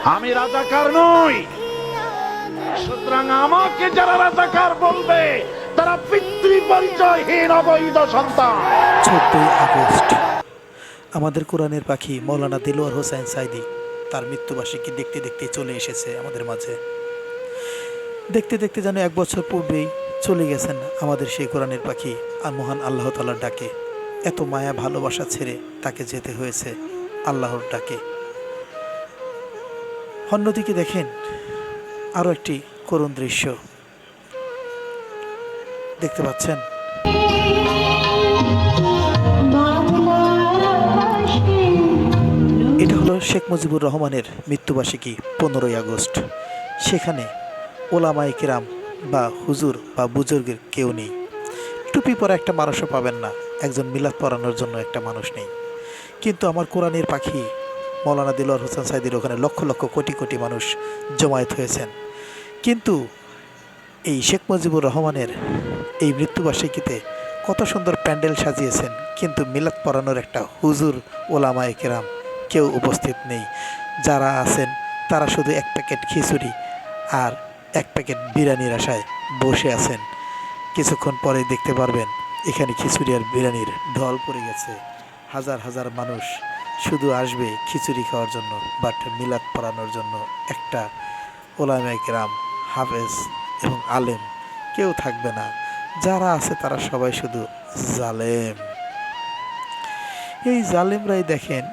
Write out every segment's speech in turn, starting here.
আমি রাজাকার নই। সুতরাং আমাকে যারা রাজাকার বলবে তারা পিতৃ পরিচয়হীন অবৈধ সন্তান। 14ই আগস্ট আমাদের কোরআনের পাখি মৌলানা দিলওয়ার হোসেন সাইদি তার মৃত্যুবার্ষিকী দেখতে দেখতে চলে এসেছে আমাদের মাঝে। দেখতে দেখতে যেন 1 বছর পূর্বেই চলে গেছেন আমাদের সেই কোরআনের পাখি আর মহান আল্লাহ তাআলার ডাকে। এত মায়া ভালোবাসা ছেড়ে তাকে যেতে হয়েছে আল্লাহর ডাকে। অন্যদিকে দেখেন আরও একটি করুণ দৃশ্য দেখতে পাচ্ছেন। এটা হলো শেখ মুজিবুর রহমানের মৃত্যুবার্ষিকী 15ই আগস্ট। সেখানে ওলামায়ে কেরাম বা হুজুর বা বুজুর্গের কেউ নেই। টুপি পরা একটা মানুষও পাবেন না, একজন মিলাদ পড়ানোর জন্য একটা মানুষ নেই। কিন্তু আমার কোরআনের পাখি মৌলানা দিলওয়ার হোসেন সাইদির ওখানে লক্ষ লক্ষ কোটি কোটি মানুষ জমায়েত হয়েছেন। কিন্তু এই শেখ মুজিবুর রহমানের এই মৃত্যুবার্ষিকীতে কত সুন্দর প্যান্ডেল সাজিয়েছেন, কিন্তু মিলাদ পড়ানোর একটা হুজুর ওলামায়ে কেরাম কেউ উপস্থিত নেই। যারা আছেন তারা শুধু 1 প্যাকেট খিচুড়ি আর 1 প্যাকেট বিরিয়ানির আশায় বসে আছেন। কিছুক্ষণ পরে দেখতে পারবেন এখানে খিচুড়ি আর বিরিয়ানির ঢল পড়ে গেছে। হাজার হাজার মানুষ শুধু আসবে খিচুড়ি খাওয়ার জন্য, বাট মিলাদ পড়ানোর জন্য একটা ওলামায়ে কেরাম, হাফেজ এবং আলেম কেউ থাকবে না। যারা আছে তারা সবাই শুধু জালেম। এই জালেমরাই দেখেন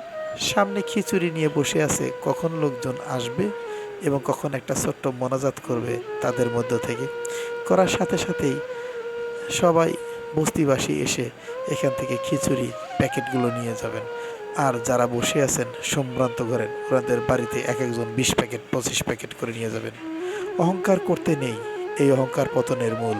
সামনে খিচুড়ি নিয়ে বসে আছে, কখন লোকজন আসবে এবং কখন একটা ছোট্ট মোনাজাত করবে তাদের মধ্য থেকে। করার সাথে সাথেই সবাই বস্তিবাসী এসে এখান থেকে খিচুড়ি প্যাকেটগুলো নিয়ে যাবেন। আর যারা বসে আছেন সম্ভ্রান্ত করেন ওনাদের বাড়িতে এক একজন 20 প্যাকেট 25 প্যাকেট করে নিয়ে যাবেন। অহংকার করতে নেই, এই অহংকার পতনের মূল।